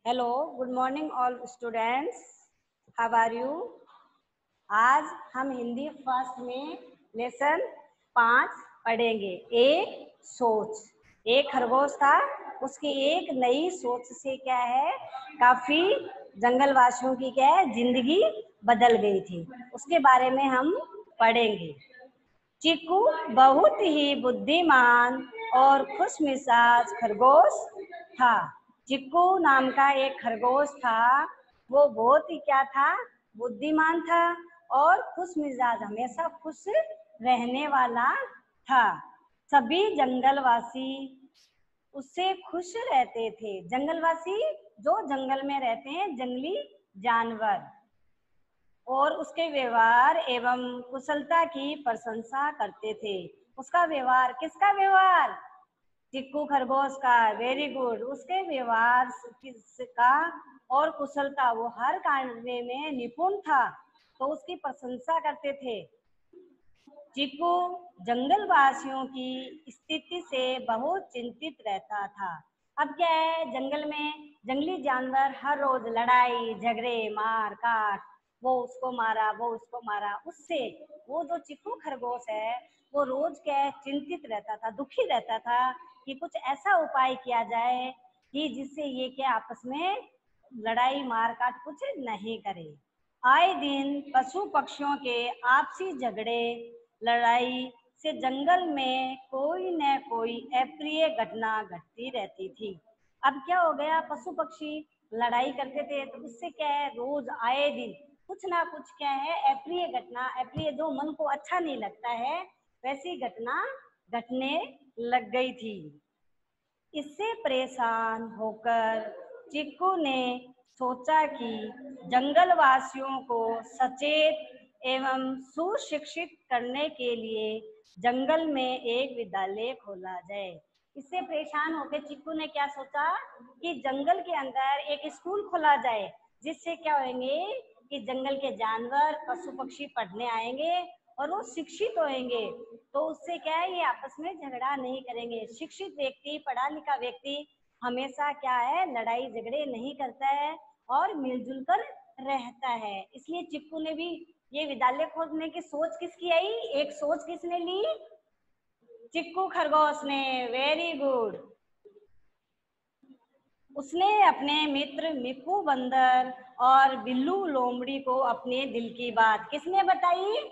Hello, good morning all students. How are you? आज हम Hindi first में लेसन 5 पढ़ेंगे। एक सोच। एक खरगोश था, उसकी एक नई सोच से क्या है, काफी जंगलवासियों की क्या है, जिंदगी बदल गई थी। उसके बारे में हम पढ़ेंगे। चिक्कू बहुत ही बुद्धिमान और खुशमिजाज खरगोश था। चिक्कू नाम का एक खरगोश था। वो बहुत ही क्या था, बुद्धिमान था और खुशमिजाज, हमेशा खुश रहने वाला था। सभी जंगलवासी उससे खुश रहते थे। जंगलवासी जो जंगल में रहते हैं, जंगली जानवर, और उसके व्यवहार एवं कुशलता की प्रशंसा करते थे। उसका व्यवहार, किसका व्यवहार? चिक्कू खरगोश का। Very good. उसके व्यवहार का और कुशलता, वो हर कार्य में निपुण था, तो उसकी प्रशंसा करते थे। चिक्कू जंगल वासियों की स्थिति से बहुत चिंतित रहता था। अब क्या है, जंगल में जंगली जानवर हर रोज लड़ाई झगड़े मार काट, वो उसको मारा वो उसको मारा, उससे वो जो चिक्कू खरगोश है, वो रोज क्या है, चिंतित रहता था, दुखी रहता था कि कुछ ऐसा उपाय किया जाए कि जिससे ये क्या आपस में लड़ाई मार काट कुछ नहीं करे। आए दिन पशु पक्षियों के आपसी झगड़े लड़ाई से जंगल में कोई न कोई अप्रिय घटना घटती रहती थी। अब क्या हो गया, पशु पक्षी लड़ाई करते थे, तो उससे क्या है, रोज आए दिन कुछ ना कुछ क्या है, अप्रिय घटना, अप्रिय जो मन को अच्छा नहीं लगता है, वैसी घटना घटने लग गई थी। इससे परेशान होकर चिक्कू ने सोचा कि जंगल वासियों को सचेत एवं सुशिक्षित करने के लिए जंगल में एक विद्यालय खोला जाए। इससे परेशान होकर चिक्कू ने क्या सोचा कि जंगल के अंदर एक स्कूल खोला जाए, जिससे क्या होंगे कि जंगल के जानवर पशु पक्षी पढ़ने आएंगे और वो शिक्षित होंगे, तो उससे क्या है, ये आपस में झगड़ा नहीं करेंगे। शिक्षित व्यक्ति, पढ़ा लिखा व्यक्ति हमेशा क्या है, लड़ाई झगड़े नहीं करता है और मिलजुल कर रहता है। इसलिए चिक्कू ने भी ये विद्यालय खोलने की सोच किसकी आई? एक सोच किसने ली? चिक्कू खरगोश ने। Very good. उसने अपने मित्र मिक्कू बंदर और बिल्लू लोमड़ी को अपने दिल की बात किसने बताई?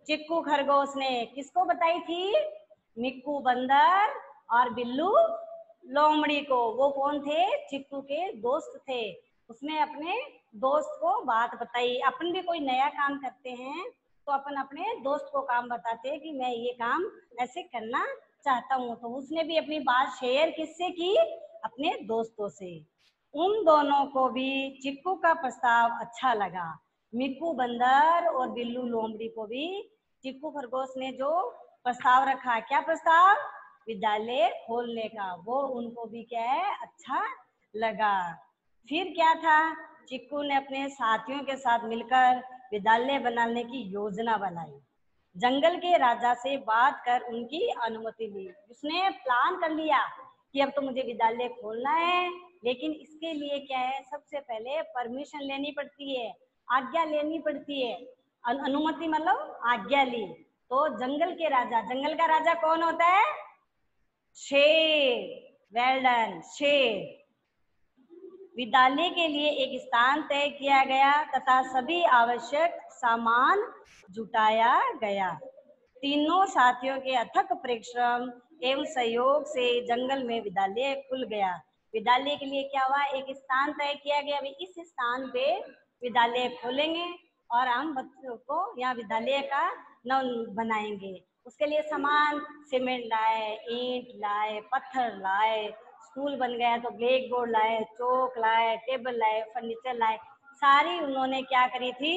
चिक्कू खरगोश ने। किसको बताई थी? मिक्कू बंदर और बिल्लू लोमड़ी को। वो कौन थे? चिक्कू के दोस्त थे। उसने अपने दोस्त को बात बताई। अपन भी कोई नया काम करते हैं तो अपन अपने दोस्त को काम बताते हैं कि मैं ये काम ऐसे करना चाहता हूँ, तो उसने भी अपनी बात शेयर किससे की? अपने दोस्तों से। उन दोनों को भी चिक्कू का प्रस्ताव अच्छा लगा। मिक्कू बंदर और बिल्लू लोमड़ी को भी चिक्कू खरगोश ने जो प्रस्ताव रखा, क्या प्रस्ताव? विद्यालय खोलने का, वो उनको भी क्या है, अच्छा लगा। फिर क्या था, चिक्कू ने अपने साथियों के साथ मिलकर विद्यालय बनाने की योजना बनाई। जंगल के राजा से बात कर उनकी अनुमति ली। उसने प्लान कर लिया कि अब तो मुझे विद्यालय खोलना है, लेकिन इसके लिए क्या है, सबसे पहले परमिशन लेनी पड़ती है, आज्ञा लेनी पड़ती है। अनुमति मतलब आज्ञा ली। तो जंगल के राजा, जंगल का राजा कौन होता है? शेर। वेल डन, शेर। विद्यालय के लिए एक स्थान तय किया गया तथा सभी आवश्यक सामान जुटाया गया। तीनों साथियों के अथक परिश्रम एवं सहयोग से जंगल में विद्यालय खुल गया। विद्यालय के लिए क्या हुआ, एक स्थान तय किया गया, इस स्थान पे विद्यालय खोलेंगे और हम बच्चों को यहाँ विद्यालय का नाम बनाएंगे। उसके लिए सामान, सीमेंट लाए, ईंट लाए, पत्थर लाए, स्कूल बन गया तो ब्लैक बोर्ड लाए, चौक लाए, टेबल लाए, फर्नीचर लाए, सारी उन्होंने क्या करी थी,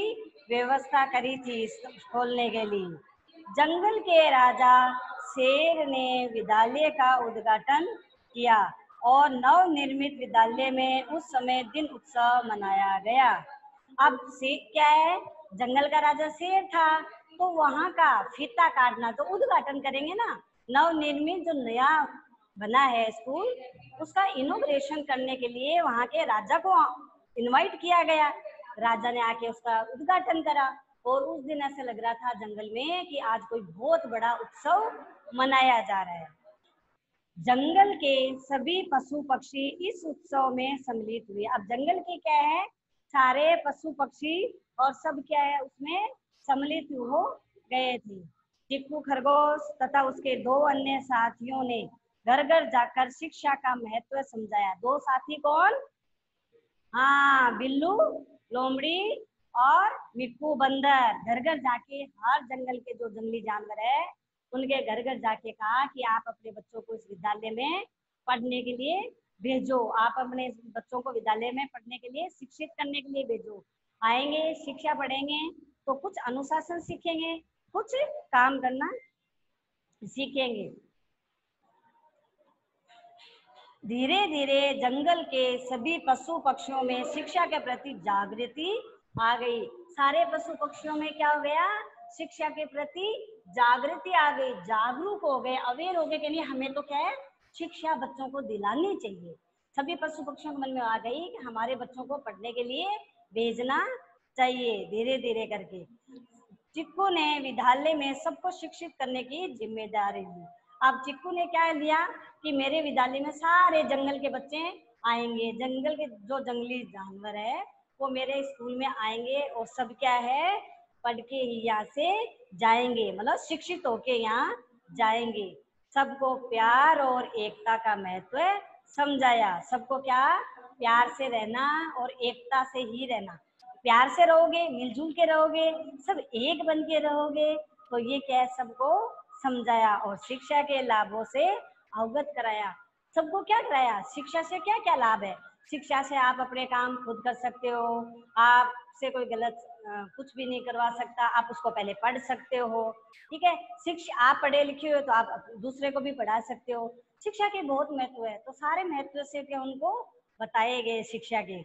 व्यवस्था करी थी खोलने के लिए। जंगल के राजा शेर ने विद्यालय का उद्घाटन किया और नव निर्मित विद्यालय में उस समय दिन उत्सव मनाया गया। अब शेर क्या है, जंगल का राजा शेर था, तो वहां का फीता काटना, तो उद्घाटन करेंगे ना, नव निर्मित जो नया बना है स्कूल, उसका इनॉग्रेशन करने के लिए वहां के राजा को इनवाइट किया गया। राजा ने आके उसका उद्घाटन करा और उस दिन ऐसे लग रहा था जंगल में कि आज कोई बहुत बड़ा उत्सव मनाया जा रहा है। जंगल के सभी पशु पक्षी इस उत्सव में सम्मिलित हुए। अब जंगल के क्या है, सारे पशु पक्षी और सब क्या है उसमें सम्मिलित हो गए थे। चिक्कू खरगोश तथा उसके दो अन्य साथियों ने घर घर जाकर शिक्षा का महत्व समझाया। दो साथी कौन? हाँ, बिल्लू लोमड़ी और मिट्टू बंदर। घर घर जाके हर जंगल के जो जंगली जानवर है उनके घर घर जाके कहा कि आप अपने बच्चों को इस विद्यालय में पढ़ने के लिए भेजो, आप अपने बच्चों को विद्यालय में पढ़ने के लिए शिक्षित करने के लिए भेजो। आएंगे, शिक्षा पढ़ेंगे तो कुछ अनुशासन सीखेंगे, कुछ काम करना सीखेंगे। धीरे धीरे जंगल के सभी पशु पक्षियों में शिक्षा के प्रति जागृति आ गई। सारे पशु पक्षियों में क्या हो गया? शिक्षा के प्रति जागृति आ गई, जागरूक हो गए, अवेयर हो गए कि नहीं हमें तो क्या है शिक्षा बच्चों को दिलानी चाहिए। सभी पशु पक्षियों के मन में आ गई कि हमारे बच्चों को पढ़ने के लिए भेजना चाहिए। धीरे धीरे करके चिक्कू ने विद्यालय में सबको शिक्षित करने की जिम्मेदारी ली। अब चिक्कू ने क्या लिया कि मेरे विद्यालय में सारे जंगल के बच्चे आएंगे, जंगल के जो जंगली जानवर है वो मेरे स्कूल में आएंगे और सब क्या है पढ़ के ही यहाँ से जाएंगे, मतलब शिक्षित होके यहाँ जाएंगे। सबको प्यार और एकता का महत्व समझाया। सबको क्या, प्यार से रहना और एकता से ही रहना। प्यार से रहोगे, मिलजुल के रहोगे, सब एक बन के रहोगे तो ये क्या सबको समझाया और शिक्षा के लाभों से अवगत कराया। सबको क्या कराया? शिक्षा से क्या क्या लाभ है? शिक्षा से आप अपने काम खुद कर सकते हो, आपसे कोई गलत कुछ भी नहीं करवा सकता, आप उसको पहले पढ़ सकते हो, ठीक है। शिक्षा, आप पढ़े लिखे हो तो आप दूसरे को भी पढ़ा सकते हो। शिक्षा के बहुत महत्व है, तो सारे महत्व से क्या उनको बताए गए शिक्षा के।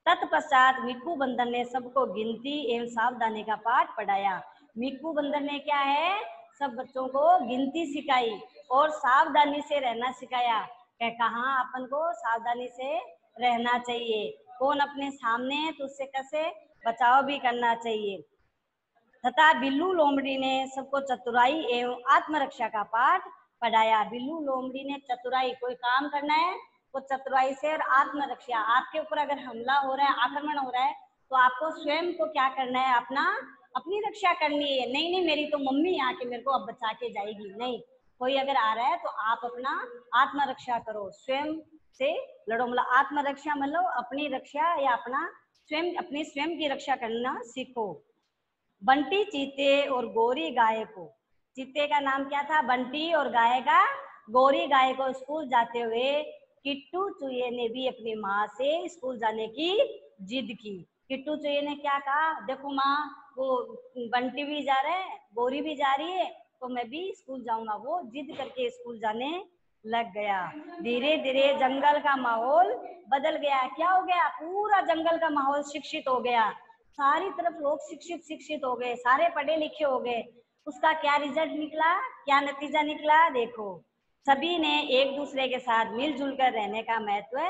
तत्पश्चात मिट्टू बंदर ने सबको गिनती एवं सावधानी का पाठ पढ़ाया। मिट्टू बंदर ने क्या है सब बच्चों को गिनती सिखाई और सावधानी से रहना सिखाया। कहाँ अपन को सावधानी से रहना चाहिए, कौन अपने सामने है तो उससे कैसे बचाव भी करना चाहिए। तथा बिल्लू लोमड़ी ने सबको चतुराई एवं आत्मरक्षा का पाठ पढ़ाया। बिल्लू लोमड़ी ने चतुराई, कोई काम करना है तो चतुराई से और आत्मरक्षा, आपके ऊपर अगर हमला हो रहा है, आक्रमण हो रहा है तो आपको स्वयं को क्या करना है, अपनी रक्षा करनी है। नहीं नहीं मेरी तो मम्मी आके मेरे को अब बचा के जाएगी, नहीं, कोई अगर आ रहा है तो आप अपना आत्मरक्षा करो, स्वयं से लड़ो। मतलब आत्मरक्षा मतलब अपनी रक्षा या अपना स्वयं, अपनी स्वयं की रक्षा करना सीखो। बंटी चीते और गोरी गाय को, चीते का नाम क्या था? बंटी, और गाय का गोरी गाय को स्कूल जाते हुए किट्टू चूहे ने भी अपनी माँ से स्कूल जाने की जिद की। किट्टू चूहे ने क्या कहा, देखो माँ वो बंटी भी जा रहा है, गोरी भी जा रही है तो मैं भी स्कूल जाऊंगा। वो जिद करके स्कूल जाने लग गया। धीरे धीरे जंगल का माहौल बदल गया। क्या हो गया? पूरा जंगल का माहौल शिक्षित हो गया, सारी तरफ लोग शिक्षित शिक्षित हो गए, सारे पढ़े लिखे हो गए। उसका क्या रिजल्ट निकला, क्या नतीजा निकला? देखो, सभी ने एक दूसरे के साथ मिलजुल कर रहने का महत्व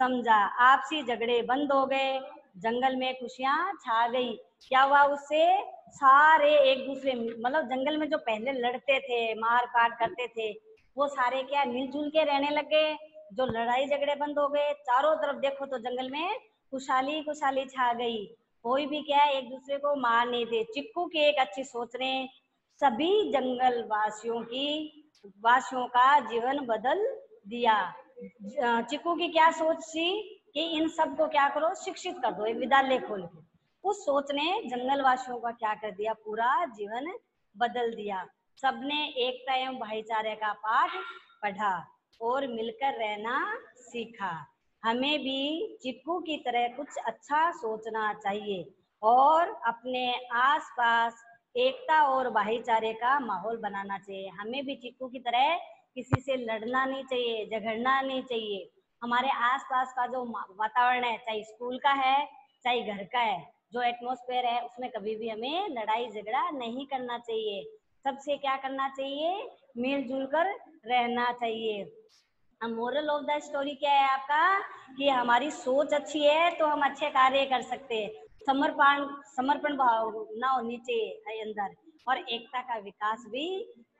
समझा। आपसी झगड़े बंद हो गए, जंगल में खुशियां छा गई। क्या हुआ उससे? सारे एक दूसरे, मतलब जंगल में जो पहले लड़ते थे, मार काट करते थे, वो सारे क्या मिलजुल के रहने लग गए। जो लड़ाई झगड़े बंद हो गए, चारों तरफ देखो तो जंगल में खुशहाली खुशहाली छा गई। कोई भी क्या है एक दूसरे को मार नहीं थे। चिक्कू की एक अच्छी सोच ने सभी जंगल वासियों का जीवन बदल दिया। चिक्कू की क्या सोच थी कि इन सब को क्या करो, शिक्षित कर दो, एक विद्यालय खोल के। उस सोच ने जंगल वासियों का क्या कर दिया, पूरा जीवन बदल दिया। सबने एकता एवं भाईचारे का पाठ पढ़ा और मिलकर रहना सीखा। हमें भी चिक्कू की तरह कुछ अच्छा सोचना चाहिए और अपने आसपास एकता और भाईचारे का माहौल बनाना चाहिए। हमें भी चिक्कू की तरह किसी से लड़ना नहीं चाहिए, झगड़ना नहीं चाहिए। हमारे आसपास का जो वातावरण है, चाहे स्कूल का है चाहे घर का है, जो एटमॉस्फेयर है उसमें कभी भी हमें लड़ाई झगड़ा नहीं करना चाहिए। सबसे क्या करना चाहिए मिलजुल कर रहना चाहिए। मोरल ऑफ द स्टोरी क्या है आपका, कि हमारी सोच अच्छी है तो हम अच्छे कार्य कर सकते हैं। समर्पण भावना होनी चाहिए अंदर, और एकता का विकास भी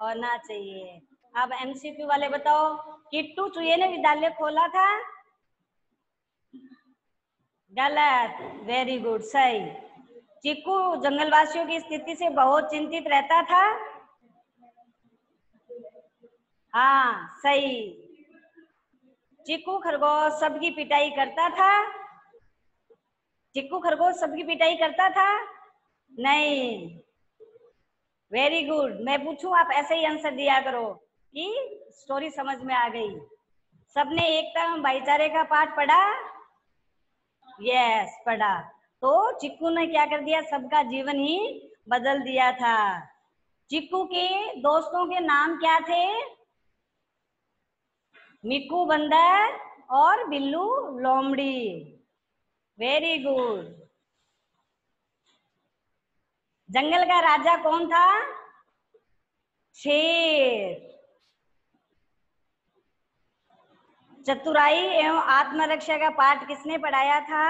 होना चाहिए। अब एमसीक्यू वाले बताओ, किट्टू चूहे ने विद्यालय खोला था। गलत, वेरी गुड, सही। चिक्कू जंगलवासियों की स्थिति से बहुत चिंतित रहता था। हाँ, सही। चिक्कू खरगोश सबकी पिटाई करता था। चिक्कू खरगोश सबकी पिटाई करता था। नहीं, वेरी गुड। मैं पूछूं, आप ऐसे ही आंसर दिया करो कि स्टोरी समझ में आ गई। सबने एकता एवं भाईचारे का पाठ पढ़ा। यस, पढ़ा। तो चिक्कू ने क्या कर दिया, सबका जीवन ही बदल दिया था। चिक्कू के दोस्तों के नाम क्या थे? मिक्कू बंदर और बिल्लू लोमड़ी। Very good. जंगल का राजा कौन था? शेर। चतुराई एवं आत्मरक्षा का पाठ किसने पढ़ाया था?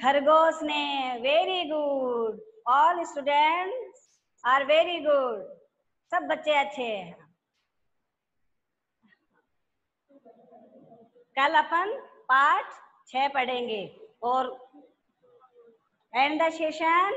खरगोश ने। Very good, all students are very good. सब बच्चे अच्छे हैं। कल अपन पाठ 6 पढ़ेंगे और एंड द सेशन